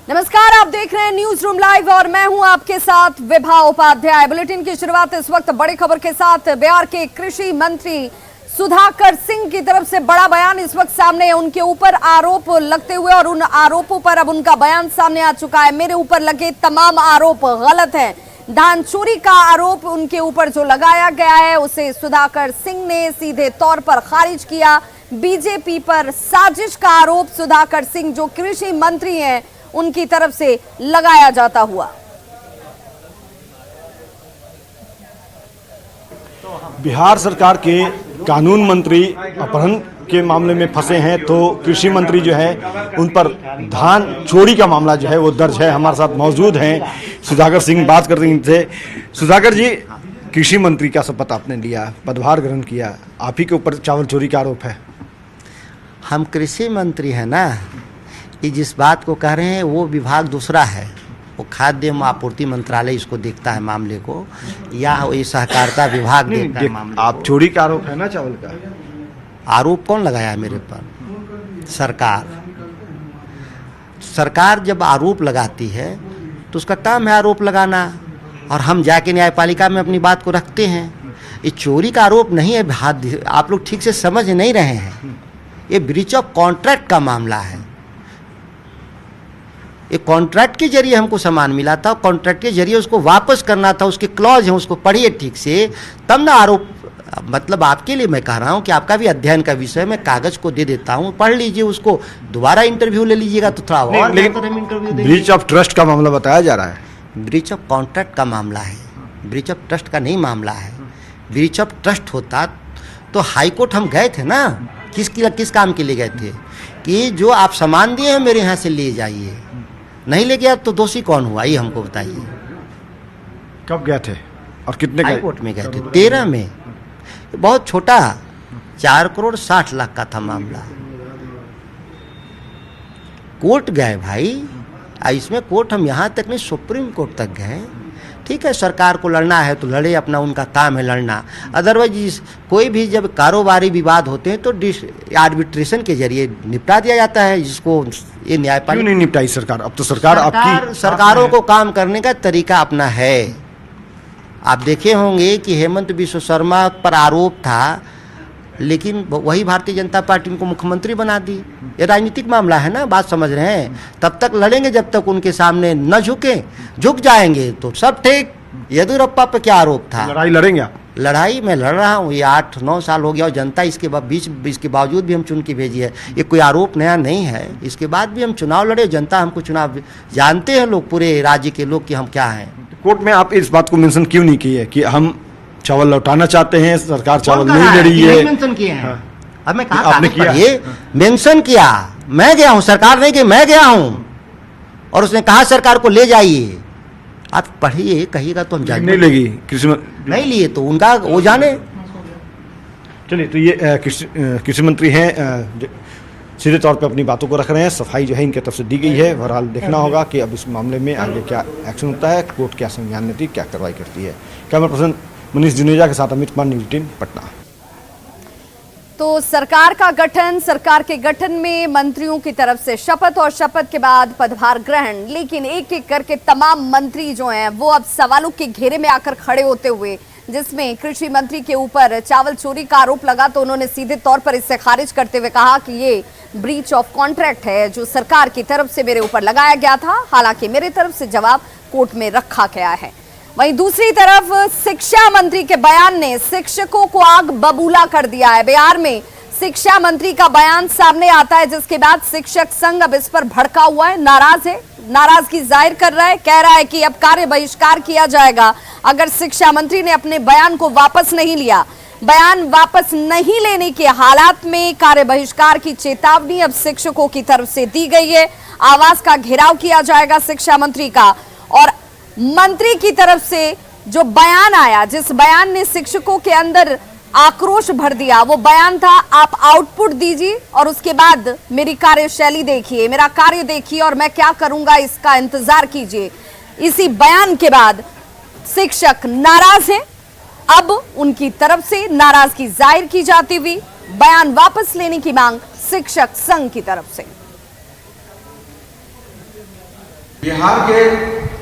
नमस्कार, आप देख रहे हैं न्यूज रूम लाइव और मैं हूं आपके साथ विभा उपाध्याय। बुलेटिन की शुरुआत इस वक्त बड़ी खबर के साथ। बिहार के कृषि मंत्री सुधाकर सिंह की तरफ से बड़ा बयान इस वक्त सामने है। उनके ऊपर आरोप लगते हुए और उन आरोपों पर अब उनका बयान सामने आ चुका है। मेरे ऊपर लगे तमाम आरोप गलत हैं। धान चोरी का आरोप उनके ऊपर जो लगाया गया है उसे सुधाकर सिंह ने सीधे तौर पर खारिज किया। बीजेपी पर साजिश का आरोप सुधाकर सिंह जो कृषि मंत्री हैं उनकी तरफ से लगाया जाता हुआ। बिहार सरकार के कानून मंत्री अपहरण के मामले में फंसे हैं, तो कृषि मंत्री जो है उन पर धान चोरी का मामला जो है वो दर्ज है। हमारे साथ मौजूद हैं सुधाकर सिंह, बात कर रहे थे। सुधाकर जी, कृषि मंत्री का शपथ आपने लिया, पदभार ग्रहण किया, आप ही के ऊपर चावल चोरी का आरोप है। हम कृषि मंत्री हैं ना, ये जिस बात को कह रहे हैं वो विभाग दूसरा है, वो खाद्य एवं आपूर्ति मंत्रालय इसको देखता है मामले को, या ये सहकारिता विभाग देखता है मामले आप को। चोरी का आरोप है ना चावल का? आरोप कौन लगाया है मेरे पर? सरकार। सरकार जब आरोप लगाती है तो उसका काम है आरोप लगाना, और हम जाके न्यायपालिका में अपनी बात को रखते हैं। ये चोरी का आरोप नहीं है, आप लोग ठीक से समझ नहीं रहे हैं। ये ब्रीच ऑफ कॉन्ट्रैक्ट का मामला है। एक कॉन्ट्रैक्ट के जरिए हमको सामान मिला था, कॉन्ट्रैक्ट के जरिए उसको वापस करना था, उसके क्लॉज हैं, उसको पढ़िए ठीक से, तब ना आरोप। मतलब आपके लिए मैं कह रहा हूँ कि आपका भी अध्ययन का विषय, मैं कागज को दे देता हूँ, पढ़ लीजिए उसको, दोबारा इंटरव्यू ले लीजिएगा तो थोड़ा और interview they. Breach of trust का मामला बताया जा रहा है। ब्रीच ऑफ कॉन्ट्रैक्ट का मामला है, ब्रीच ऑफ ट्रस्ट का नहीं मामला है। ब्रीच ऑफ ट्रस्ट होता तो हाई कोर्ट हम गए थे ना। किस काम के लिए गए थे? कि जो आप सामान दिए हैं मेरे यहाँ से ले जाइए, नहीं ले गया तो दोषी कौन हुआ, ये हमको बताइए। कब गए थे और कितने हाई कोर्ट में गए थे? 13 में। बहुत छोटा 4,60,00,000 का था मामला। कोर्ट गए भाई, इसमें कोर्ट हम यहाँ तक नहीं, सुप्रीम कोर्ट तक गए। ठीक है, सरकार को लड़ना है तो लड़े, अपना उनका काम है लड़ना। अदरवाइज कोई भी जब कारोबारी विवाद होते हैं तो आर्बिट्रेशन के जरिए निपटा दिया जाता है, जिसको ये न्यायपालिका क्यों नहीं निपटाई सरकार? अब तो सरकार आपकी, सरकारों को काम करने का तरीका अपना है। आप देखे होंगे कि हेमंत बिश्व शर्मा पर आरोप था, लेकिन वही भारतीय जनता पार्टी उनको मुख्यमंत्री बना दी। ये राजनीतिक मामला है ना, बात समझ रहे हैं। तब तक लड़ेंगे जब तक उनके सामने न झुके। झुक जाएंगे तो सब ठीक। येदियुरप्पा पे क्या आरोप था? लड़ाई लड़ेंगे आप? लड़ाई मैं लड़ रहा हूँ, ये 8-9 साल हो गया, और जनता इसके बावजूद भी हम चुन के भेजी है। ये कोई आरोप नया नहीं है। इसके बाद भी हम चुनाव लड़े, जनता हमको चुनाव, जानते हैं लोग, पूरे राज्य के लोग कि हम क्या हैं। कोर्ट में आप इस बात को मेंशन क्यों नहीं की है कि हम चावल लौटाना चाहते हैं, सरकार चावल नहीं ले रही है? मेंशन किए हैं। अब मैं कहा आपने किया? ये मेंशन किया, मैं गया हूं, सरकार नहीं कि मैं गया हूं, और उसने कहा सरकार को ले जाइए। आप पढ़िए, कहिएगा तो हम जाएंगे। नहीं लेगी कृषि नहीं लिए तो उनका वो जाने। चलिए, तो ये कृषि मंत्री हैं, सीधे तौर पे अपनी बातों को रख रहे हैं। सफाई जो है इनकी तरफ से दी गई है। बहरहाल देखना होगा कि अब इस मामले में आगे क्या एक्शन होता है, कोर्ट क्या संज्ञान लेती है, क्या कार्रवाई करती है। कैमरा पर्सन मनीष जुनेजा के साथ अमित कुमार, न्यूज़ 18 पटना। तो सरकार का गठन, सरकार के गठन में मंत्रियों की तरफ से शपथ और शपथ के बाद पदभार ग्रहण, लेकिन एक एक करके तमाम मंत्री जो हैं वो अब सवालों के घेरे में आकर खड़े होते हुए, जिसमें कृषि मंत्री के ऊपर चावल चोरी का आरोप लगा तो उन्होंने सीधे तौर पर इससे खारिज करते हुए कहा कि ये ब्रीच ऑफ कॉन्ट्रैक्ट है जो सरकार की तरफ से मेरे ऊपर लगाया गया था। हालांकि मेरे तरफ से जवाब कोर्ट में रखा गया है। वहीं दूसरी तरफ शिक्षा मंत्री के बयान ने शिक्षकों को आग बबूला कर दिया है। बिहार में शिक्षा मंत्री का बयान सामने आता है, जिसके बाद शिक्षक संघ अब इस पर भड़का हुआ है, नाराज है, नाराजगी जाहिर कर रहा है, कह रहा है कि अब कार्य बहिष्कार किया जाएगा अगर शिक्षा मंत्री ने अपने बयान को वापस नहीं लिया। बयान वापस नहीं लेने के हालात में कार्य बहिष्कार की चेतावनी अब शिक्षकों की तरफ से दी गई है। आवास का घेराव किया जाएगा शिक्षा मंत्री का, और मंत्री की तरफ से जो बयान आया, जिस बयान ने शिक्षकों के अंदर आक्रोश भर दिया, वो बयान था आप आउटपुट दीजिए और उसके बाद मेरी कार्यशैली देखिए, मेरा कार्य देखिए और मैं क्या करूंगा इसका इंतजार कीजिए। इसी बयान के बाद शिक्षक नाराज हैं। अब उनकी तरफ से नाराजगी जाहिर की जाती हुई बयान वापस लेने की मांग शिक्षक संघ की तरफ से। बिहार के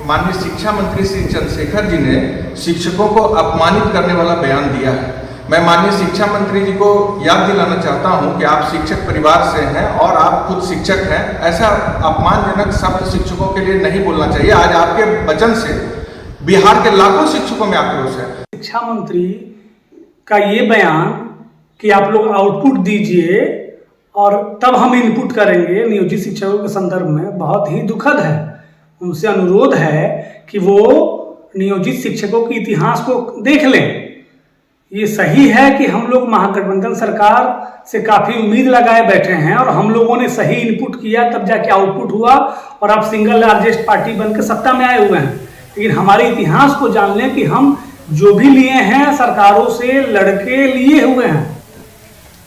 माननीय शिक्षा मंत्री श्री चंद्रशेखर जी ने शिक्षकों को अपमानित करने वाला बयान दिया है। मैं माननीय शिक्षा मंत्री जी को याद दिलाना चाहता हूं कि आप शिक्षक परिवार से हैं और आप खुद शिक्षक हैं। ऐसा अपमानजनक शब्द शिक्षकों के लिए नहीं बोलना चाहिए। आज आपके वचन से बिहार के लाखों शिक्षकों में आक्रोश है। शिक्षा मंत्री का ये बयान कि आप लोग आउटपुट दीजिए और तब हम इनपुट करेंगे नियोजित शिक्षकों के संदर्भ में बहुत ही दुखद है। उनसे अनुरोध है कि वो नियोजित शिक्षकों के इतिहास को देख लें। ये सही है कि हम लोग महागठबंधन सरकार से काफ़ी उम्मीद लगाए बैठे हैं और हम लोगों ने सही इनपुट किया, तब जाके आउटपुट हुआ और आप सिंगल लार्जेस्ट पार्टी बनकर सत्ता में आए हुए हैं। लेकिन हमारे इतिहास को जान लें कि हम जो भी लिए हैं सरकारों से लड़के लिए हुए हैं।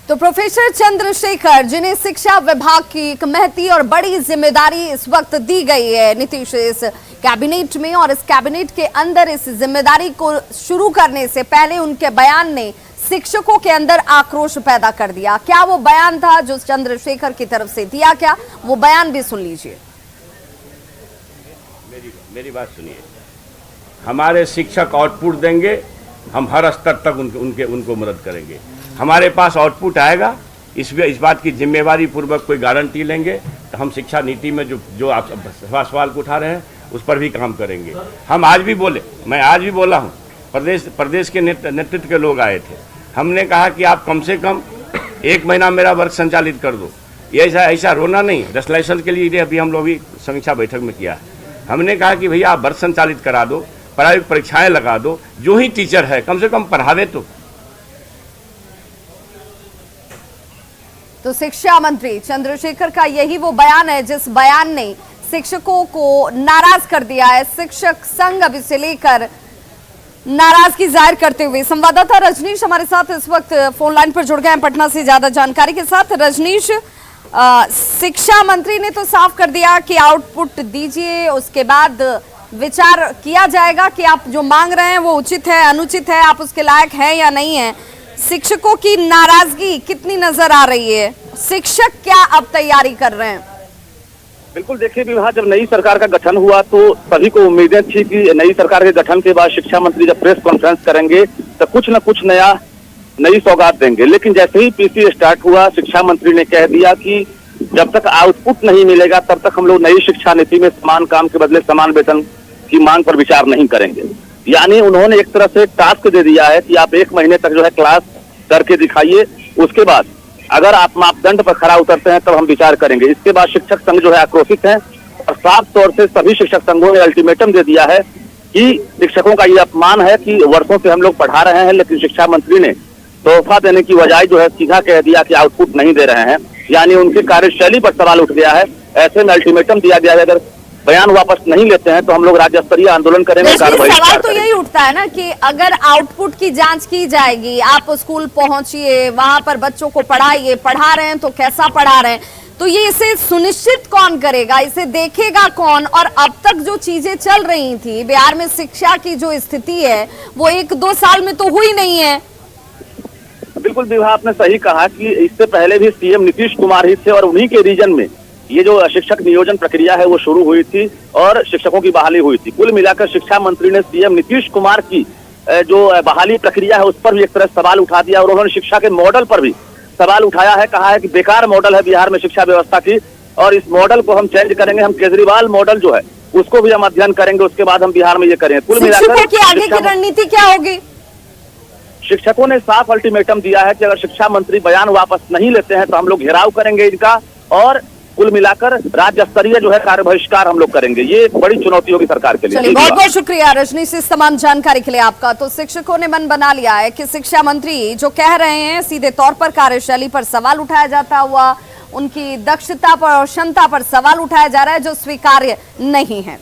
तो प्रोफेसर चंद्रशेखर, जिन्हें शिक्षा विभाग की एक महती और बड़ी जिम्मेदारी इस वक्त दी गई है नीतीश इस कैबिनेट में, और इस कैबिनेट के अंदर इस जिम्मेदारी को शुरू करने से पहले उनके बयान ने शिक्षकों के अंदर आक्रोश पैदा कर दिया। क्या वो बयान था जो चंद्रशेखर की तरफ से दिया गया? वो बयान भी सुन लीजिए। मेरी बात सुनिए। हमारे शिक्षक आउटपुट देंगे, हम हर स्तर तक उनको मदद करेंगे। हमारे पास आउटपुट आएगा, इस बात की जिम्मेवारी पूर्वक कोई गारंटी लेंगे तो हम शिक्षा नीति में जो आप सवाल को उठा रहे हैं उस पर भी काम करेंगे। हम आज भी बोले, मैं आज भी बोला हूँ, प्रदेश के नेतृत्व के लोग आए थे, हमने कहा कि आप कम से कम 1 महीना मेरा वर्क संचालित कर दो। ये ऐसा रोना नहीं, रेसोल्यूशन के लिए अभी हम लोग भी समीक्षा बैठक में किया है। हमने कहा कि भैया आप वर्क संचालित करा दो, प्रायोगिक परीक्षाएं लगा दो, जो ही टीचर है कम से कम पढ़ावे। तो शिक्षा मंत्री चंद्रशेखर का यही वो बयान है जिस बयान ने शिक्षकों को नाराज कर दिया है। शिक्षक संघ अब इसे लेकर नाराजगी जाहिर करते हुए संवाददाता रजनीश हमारे साथ इस वक्त फोन लाइन पर जुड़ गए हैं पटना से ज्यादा जानकारी के साथ। रजनीश, शिक्षा मंत्री ने तो साफ कर दिया कि आउटपुट दीजिए, उसके बाद विचार किया जाएगा कि आप जो मांग रहे हैं वो उचित है, अनुचित है, आप उसके लायक हैं या नहीं है। शिक्षकों की नाराजगी कितनी नजर आ रही है? शिक्षक क्या अब तैयारी कर रहे हैं? बिल्कुल, देखिए विवाह, जब नई सरकार का गठन हुआ तो सभी को उम्मीदें थी कि नई सरकार के गठन के बाद शिक्षा मंत्री जब प्रेस कॉन्फ्रेंस करेंगे तो कुछ न कुछ नई सौगात देंगे। लेकिन जैसे ही पीसी स्टार्ट हुआ, शिक्षा मंत्री ने कह दिया कि जब तक आउटपुट नहीं मिलेगा तब तक हम लोग नई शिक्षा नीति में समान काम के बदले समान वेतन की मांग पर विचार नहीं करेंगे। यानी उन्होंने एक तरह से टास्क दे दिया है कि आप 1 महीने तक जो है क्लास करके दिखाइए, उसके बाद अगर आप मापदंड पर खरा उतरते हैं तब हम विचार करेंगे। इसके बाद शिक्षक संघ जो है आक्रोशित है और साफ तौर से सभी शिक्षक संघों ने अल्टीमेटम दे दिया है कि शिक्षकों का ये अपमान है कि वर्षों से हम लोग पढ़ा रहे हैं, लेकिन शिक्षा मंत्री ने तोहफा देने की बजाय जो है सीधा कह दिया कि आउटपुट नहीं दे रहे हैं। यानी उनकी कार्यशैली पर सवाल उठ गया है। ऐसे में अल्टीमेटम दिया गया है, अगर बयान वापस नहीं लेते हैं तो हम लोग राज्य स्तरीय आंदोलन करेंगे। सवाल तो यही उठता है ना कि अगर आउटपुट की जांच की जाएगी, आप स्कूल पहुंचिए, वहां पर बच्चों को पढ़ाइए, पढ़ा रहे हैं तो कैसा पढ़ा रहे हैं, तो ये इसे सुनिश्चित कौन करेगा, इसे देखेगा कौन? और अब तक जो चीजें चल रही थी बिहार में, शिक्षा की जो स्थिति है वो 1-2 साल में तो हुई नहीं है। बिल्कुल विवाह, आपने सही कहा कि इससे पहले भी सीएम नीतीश कुमार ही थे और उन्हीं के रीजन में ये जो शिक्षक नियोजन प्रक्रिया है वो शुरू हुई थी और शिक्षकों की बहाली हुई थी। कुल मिलाकर शिक्षा मंत्री ने सीएम नीतीश कुमार की जो बहाली प्रक्रिया है उस पर भी एक तरह सवाल उठा दिया और उन्होंने शिक्षा के मॉडल पर भी सवाल उठाया है। कहा है कि बेकार मॉडल है बिहार में शिक्षा व्यवस्था की और इस मॉडल को हम चेंज करेंगे, हम केजरीवाल मॉडल जो है उसको भी हम अध्ययन करेंगे, उसके बाद हम बिहार में ये करेंगे। कुल मिलाकर आगे की रणनीति क्या होगी? शिक्षकों ने साफ अल्टीमेटम दिया है कि अगर शिक्षा मंत्री बयान वापस नहीं लेते हैं तो हम लोग घेराव करेंगे इनका और कुल मिलाकर राज्य स्तरीय जो है कार्य बहिष्कार हम लोग करेंगे। ये एक बड़ी चुनौती होगी सरकार के लिए। बहुत बहुत शुक्रिया रजनीश इस तमाम जानकारी के लिए आपका। तो शिक्षकों ने मन बना लिया है कि शिक्षा मंत्री जो कह रहे हैं सीधे तौर पर कार्यशैली पर सवाल उठाया जाता हुआ, उनकी दक्षता पर और क्षमता पर सवाल उठाया जा रहा है जो स्वीकार्य नहीं है।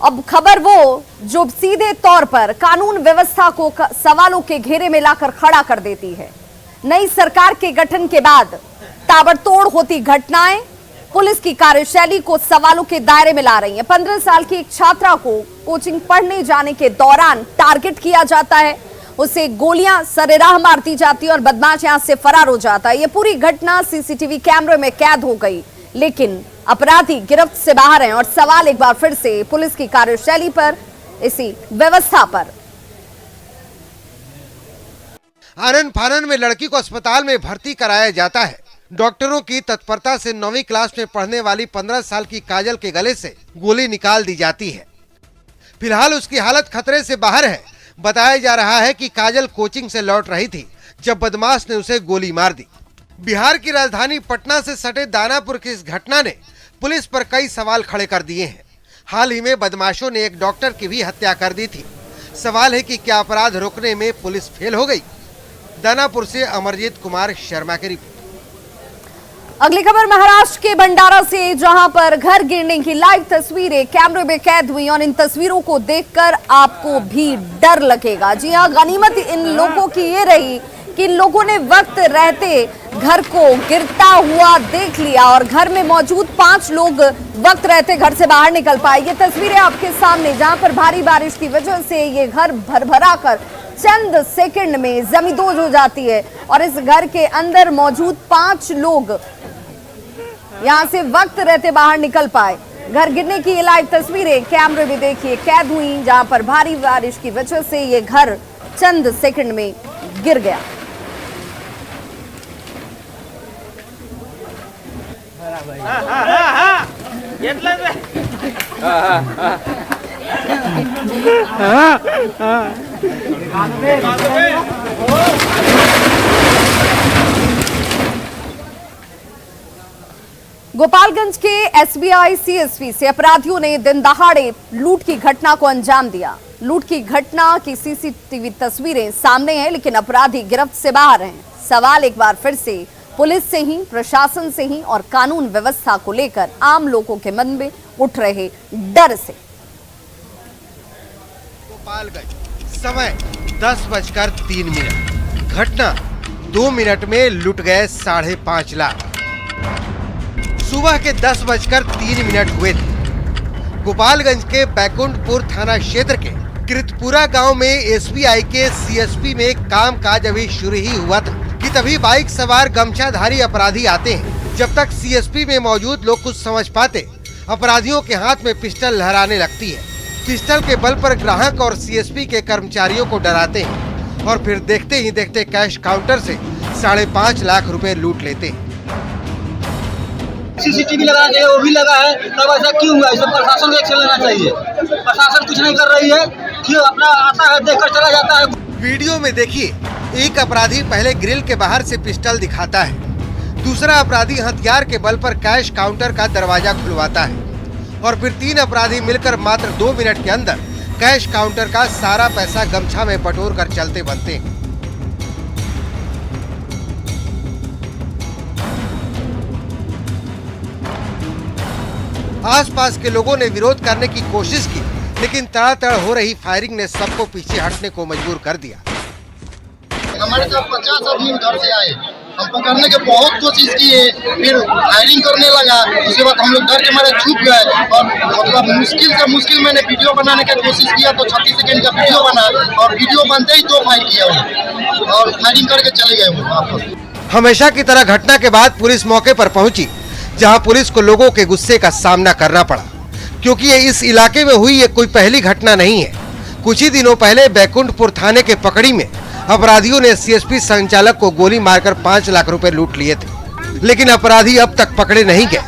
अब खबर वो जो सीधे तौर पर कानून व्यवस्था को सवालों के घेरे में लाकर खड़ा कर देती है। नई सरकार के गठन के बाद ताबड़तोड़ होती घटनाएं पुलिस की कार्यशैली को सवालों के दायरे में ला रही हैं। 15 साल की एक छात्रा को कोचिंग पढ़ने जाने के दौरान टारगेट किया जाता है, उसे गोलियां सरेराह मारती जाती है और बदमाश यहां से फरार हो जाता है। ये पूरी घटना सीसीटीवी कैमरे में कैद हो गई। लेकिन अपराधी गिरफ्त से बाहर हैं। और सवाल एक बार फिर से पुलिस की कार्यशैली पर, इसी व्यवस्था पर। आनन फानन में लड़की को अस्पताल में भर्ती कराया जाता है। डॉक्टरों की तत्परता से 9वीं क्लास में पढ़ने वाली 15 साल की काजल के गले से गोली निकाल दी जाती है। फिलहाल उसकी हालत खतरे से बाहर है। बताया जा रहा है कि काजल कोचिंग से लौट रही थी जब बदमाश ने उसे गोली मार दी। बिहार की राजधानी पटना से सटे दानापुर की इस घटना ने पुलिस पर कई सवाल खड़े कर दिए हैं। हाल ही में बदमाशों ने एक डॉक्टर की भी हत्या कर दी थी। सवाल है कि क्या अपराध रोकने में पुलिस फेल हो गई? दानापुर से अमरजीत कुमार शर्मा की रिपोर्ट। अगली खबर महाराष्ट्र के भंडारा से, जहां पर घर गिरने की लाइव तस्वीरें कैमरे में कैद हुई और इन तस्वीरों को देखकर आपको भी डर लगेगा। जी हां, गनीमत इन लोगों की ये रही कि इन लोगों ने वक्त रहते घर को गिरता हुआ देख लिया और घर में मौजूद 5 लोग वक्त रहते घर से बाहर निकल पाए। ये तस्वीरें आपके सामने, जहां पर भारी बारिश की वजह से ये घर भरभरा कर चंद सेकंड में जमींदोज हो जाती है और इस घर के अंदर मौजूद 5 लोग यहां से वक्त रहते बाहर निकल पाए। घर गिरने की ये लाइव तस्वीरें कैमरे में देखिए कैद हुई, जहां पर भारी बारिश की वजह से ये घर चंद सेकंड में गिर गया। गोपालगंज के एसबीआई सीएसपी से अपराधियों ने दिन दहाड़े लूट की घटना को अंजाम दिया। लूट की घटना की सीसीटीवी तस्वीरें सामने हैं, लेकिन अपराधी गिरफ्त से बाहर हैं। सवाल एक बार फिर से पुलिस से ही, प्रशासन से ही और कानून व्यवस्था को लेकर आम लोगों के मन में उठ रहे डर से। गोपालगंज, समय 10:03। घटना 2 मिनट में लुट गए 5.5 लाख। सुबह के 10:03 हुए थे। गोपालगंज के बैकुंठपुर थाना क्षेत्र के कृतपुरा गांव में एसबीआई के सीएसपी में कामकाज अभी शुरू ही हुआ था कि तभी बाइक सवार गमछाधारी अपराधी आते हैं। जब तक सीएसपी में मौजूद लोग कुछ समझ पाते, अपराधियों के हाथ में पिस्टल लहराने लगती है। पिस्टल के बल पर ग्राहक और सीएसपी के कर्मचारियों को डराते हैं और फिर देखते ही देखते कैश काउंटर से 5.5 लाख रुपए लूट लेते हैं। सीसीटीवी लगा के वो भी लगा है, तब ऐसा क्यों हुआ? इसमें प्रशासन को एक्शन लेना चाहिए। प्रशासन कुछ नहीं कर रही है, क्यों अपना आता है देखकर चला जाता है। वीडियो में देखिए, एक अपराधी पहले ग्रिल के बाहर से पिस्टल दिखाता है, दूसरा अपराधी हथियार के बल पर कैश काउंटर का दरवाजा खुलवाता है और फिर 3 अपराधी मिलकर मात्र 2 मिनट के अंदर कैश काउंटर का सारा पैसा गमछा में बटोर कर चलते बनते हैं। आसपास के लोगों ने विरोध करने की कोशिश की, लेकिन तड़ातड़ हो रही फायरिंग ने सबको पीछे हटने को मजबूर कर दिया। हमारे साथ 50 आदमी उधर से आए, हम पकड़ने की बहुत कोशिश किए, फिर फायरिंग करने लगा। उसके बाद हम लोग डर के मारे छुप गए और मतलब मुश्किल से मुश्किल मैंने वीडियो बनाने की कोशिश किया तो 36 सेकंड का वीडियो बना और वीडियो बनते ही 2 फायर किया और फायरिंग करके चले गए वापस। हमेशा की तरह घटना के बाद पुलिस मौके पर पहुंची, जहां पुलिस को लोगों के गुस्से का सामना करना पड़ा, क्योंकि ये इस इलाके में हुई ये कोई पहली घटना नहीं है। कुछ ही दिनों पहले बैकुंठपुर थाने के पकड़ी में अपराधियों ने सीएसपी संचालक को गोली मारकर 5 लाख रुपए लूट लिए थे, लेकिन अपराधी अब तक पकड़े नहीं गए।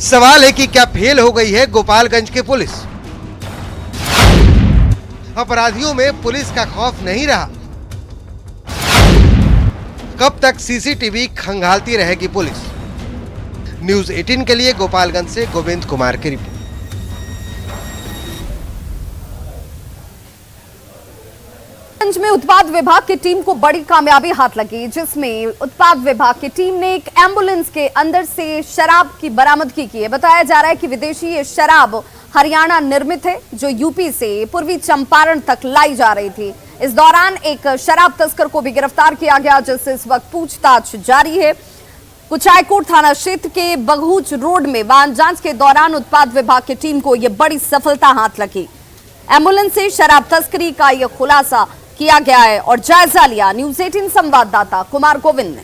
सवाल है कि क्या फेल हो गई है गोपालगंज की पुलिस? अपराधियों में पुलिस का खौफ नहीं रहा। कब तक सीसीटीवी खंगालती रहेगी पुलिस? न्यूज़ 18 के लिए गोपालगंज से गोविंद कुमार की रिपोर्ट। में उत्पाद विभाग की टीम को बड़ी कामयाबी हाथ लगी, जिसमें उत्पाद विभाग की टीम ने एक एम्बुलेंस के अंदर से शराब की बरामदगी की है। बताया जा रहा है कि विदेशी ये शराब हरियाणा निर्मित है, जो यूपी से पूर्वी चंपारण तक लाई जा रही थी। इस दौरान एक शराब तस्कर को भी गिरफ्तार किया गया, जिससे इस वक्त पूछताछ जारी है। कुचायकोट थाना क्षेत्र के बघूच रोड में वाहन जांच के दौरान उत्पाद विभाग की टीम को यह बड़ी सफलता हाथ लगी। एम्बुलेंस से शराब तस्करी का यह खुलासा किया गया है और जायजा लिया न्यूज़ 18 संवाददाता कुमार गोविंद ने।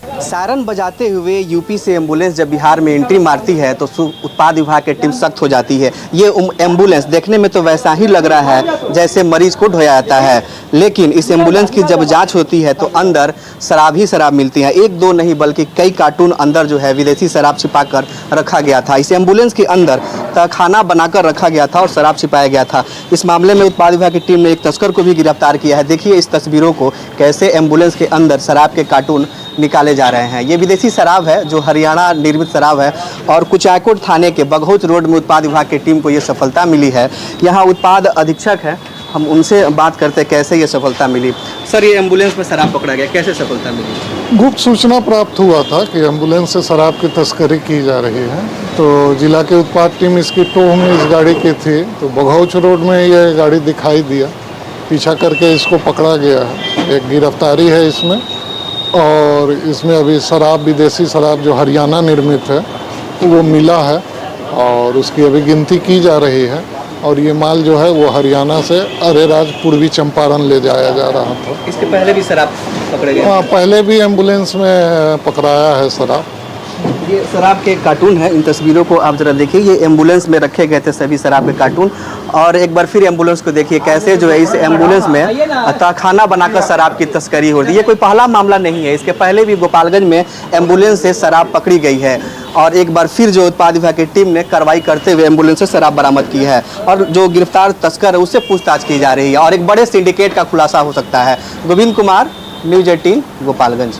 सायरन बजाते हुए यूपी से एम्बुलेंस जब बिहार में एंट्री मारती है तो उत्पाद विभाग की टीम सख्त हो जाती है। ये एम्बुलेंस देखने में तो वैसा ही लग रहा है जैसे मरीज को ढोया जाता है, लेकिन इस एम्बुलेंस की जब जांच होती है तो अंदर शराब ही शराब मिलती है। एक दो नहीं बल्कि कई कार्टून अंदर जो है विदेशी शराब छिपाकर रखा गया था। इस एम्बुलेंस के अंदर तहखाना बनाकर रखा गया था और शराब छिपाया गया था। इस मामले में उत्पाद विभाग की टीम ने एक तस्कर को भी गिरफ्तार किया है। देखिए इस तस्वीरों को, कैसे एम्बुलेंस के अंदर शराब के कार्टून निकाले जा रहे हैं। ये विदेशी शराब है जो हरियाणा निर्मित शराब है और कुचायकोट थाने के बघौत रोड में उत्पाद विभाग की टीम को ये सफलता मिली है। यहाँ उत्पाद अधीक्षक है, हम उनसे बात करते हैं कैसे ये सफलता मिली। सर, ये एम्बुलेंस में शराब पकड़ा गया, कैसे सफलता मिली? गुप्त सूचना प्राप्त हुआ था कि एम्बुलेंस से शराब की तस्करी की जा रही है, तो जिला के उत्पाद टीम इसकी टोह में इस गाड़ी की थी, तो बघौच रोड में ये गाड़ी दिखाई दिया, पीछा करके इसको पकड़ा गया है। एक गिरफ्तारी है इसमें, और इसमें अभी शराब, विदेशी शराब जो हरियाणा निर्मित है वो मिला है और उसकी अभी गिनती की जा रही है। और ये माल जो है वो हरियाणा से अरेराज पूर्वी चंपारण ले जाया जा रहा था। इसके पहले भी शराब पकड़े गए? हाँ, पहले भी एम्बुलेंस में पकड़ाया है शराब। ये शराब के कार्टून है, इन तस्वीरों को आप जरा देखिए। ये एम्बुलेंस में रखे गए थे सभी शराब के कार्टून। और एक बार फिर एम्बुलेंस को देखिए कैसे जो है इस एम्बुलेंस में तहखाना बनाकर शराब की तस्करी हो रही है। ये कोई पहला मामला नहीं है, इसके पहले भी गोपालगंज में एम्बुलेंस से शराब पकड़ी गई है। और एक बार फिर जो उत्पाद विभाग की टीम ने कार्रवाई करते हुए एम्बुलेंस से शराब बरामद की है और जो गिरफ्तार तस्कर है उससे पूछताछ की जा रही है और एक बड़े सिंडिकेट का खुलासा हो सकता है। गोविंद कुमार, न्यूज 18, गोपालगंज।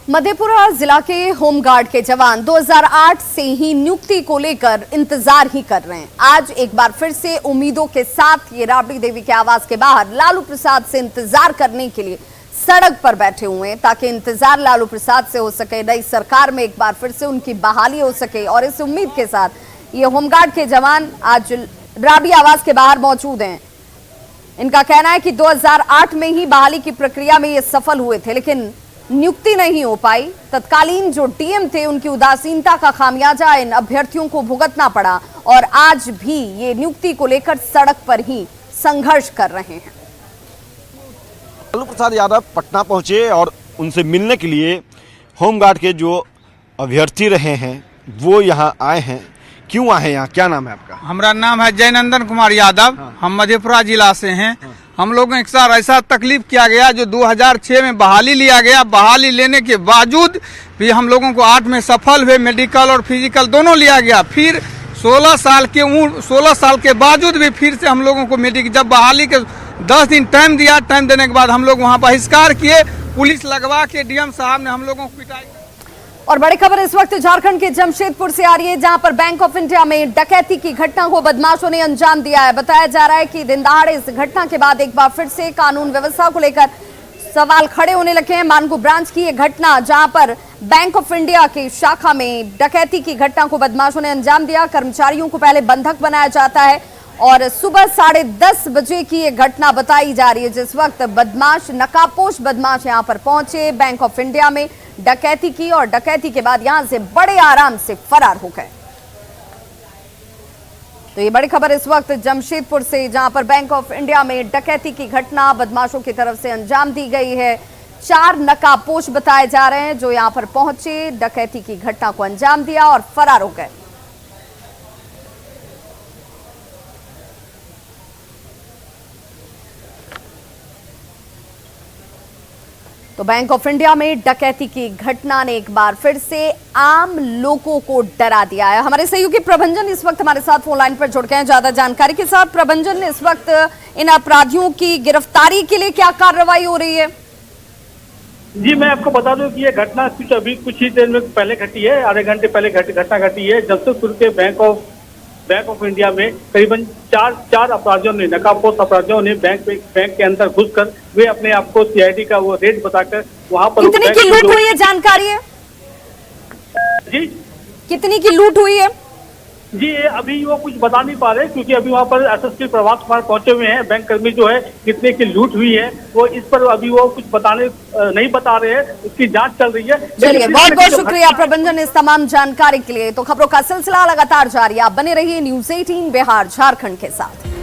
मधेपुरा जिला के होमगार्ड के जवान 2008 से ही नियुक्ति को लेकर इंतजार ही कर रहे हैं। आज एक बार फिर से उम्मीदों के साथ ये राबड़ी देवी के आवास के बाहर लालू प्रसाद से इंतजार करने के लिए सड़क पर बैठे हुए हैं, ताकि इंतजार लालू प्रसाद से हो सके, नई सरकार में एक बार फिर से उनकी बहाली हो सके। और इस उम्मीद के साथ ये होमगार्ड के जवान आज राबड़ी आवास के बाहर मौजूद हैं। इनका कहना है कि 2008 में ही बहाली की प्रक्रिया में ये सफल हुए थे, लेकिन नियुक्ति नहीं हो पाई। तत्कालीन जो डीएम थे उनकी उदासीनता का खामियाजा इन अभ्यर्थियों को भुगतना पड़ा और आज भी ये नियुक्ति को लेकर सड़क पर ही संघर्ष कर रहे हैं। लालू प्रसाद यादव पटना पहुंचे और उनसे मिलने के लिए होमगार्ड के जो अभ्यर्थी रहे हैं वो यहाँ आए हैं। क्यों आए यहाँ, क्या नाम है आपका? हमारा नाम है जयनंदन कुमार यादव। हम मधेपुरा जिला से हैं। हम लोगों के साथ ऐसा तकलीफ किया गया जो 2006 में बहाली लिया गया। बहाली लेने के बावजूद भी हम लोगों को 8 में सफल हुए, मेडिकल और फिजिकल दोनों लिया गया। फिर 16 साल के बावजूद भी फिर से हम लोगों को मेडिकल, जब बहाली के 10 दिन टाइम दिया, टाइम देने के बाद हम लोग वहाँ बहिष्कार किए, पुलिस लगवा के डीएम साहब ने हम लोगों को पिटाई। और बड़ी खबर इस वक्त झारखंड के जमशेदपुर से आ रही है, जहां पर बैंक ऑफ इंडिया में डकैती की घटना को बदमाशों ने अंजाम दिया है। बताया जा रहा है कि दिन दहाड़े इस घटना के बाद एक बार फिर से कानून व्यवस्था को लेकर सवाल खड़े होने लगे हैं। मानगू ब्रांच की यह घटना, जहां पर बैंक ऑफ इंडिया की शाखा में डकैती की घटना को बदमाशों ने अंजाम दिया। कर्मचारियों को पहले बंधक बनाया जाता है और सुबह 10:30 बजे की ये घटना बताई जा रही है, जिस वक्त बदमाश, नकाबपोश बदमाश यहां पर पहुंचे, बैंक ऑफ इंडिया में डकैती की और डकैती के बाद यहां से बड़े आराम से फरार हो गए। तो ये बड़ी खबर इस वक्त जमशेदपुर से, जहां पर बैंक ऑफ इंडिया में डकैती की घटना बदमाशों की तरफ से अंजाम दी गई है। 4 नकाबपोश बताए जा रहे हैं जो यहां पर पहुंचे, डकैती की घटना को अंजाम दिया और फरार हो गए। तो बैंक ऑफ इंडिया में डकैती की घटना ने एक बार फिर से आम लोगों को डरा दिया है। हमारे सहयोगी प्रभंजन इस वक्त हमारे साथ फोन लाइन पर जुड़ गए हैं ज्यादा जानकारी के साथ। प्रभंजन, इस वक्त इन अपराधियों की गिरफ्तारी के लिए क्या कार्रवाई हो रही है? जी, मैं आपको बता दूं कि ये घटना कुछ ही देर में पहले घटी है, आधे घंटे पहले घटना घटी है। जमशेदपुर के बैंक ऑफ इंडिया में करीबन चार अपराधियों ने, नकाबपोश अपराधियों ने बैंक के अंदर घुसकर वे अपने आप को सीआईडी का वो रेड बताकर वहां पर कितनी की लूट हुई है, जानकारी है जी? कितनी की लूट हुई है जी? अभी वो कुछ बता नहीं पा रहे, क्योंकि अभी वहाँ पर एसएसपी प्रभात कुमार पहुंचे हुए हैं। बैंक कर्मी जो है कितने की लूट हुई है वो इस पर अभी वो कुछ नहीं बता रहे हैं, उसकी जांच चल रही है। चलिए, बहुत बहुत शुक्रिया प्रबंधन इस तमाम जानकारी के लिए। तो खबरों का सिलसिला लगातार जारी, आप बने रहिए न्यूज़ 18 बिहार झारखंड के साथ।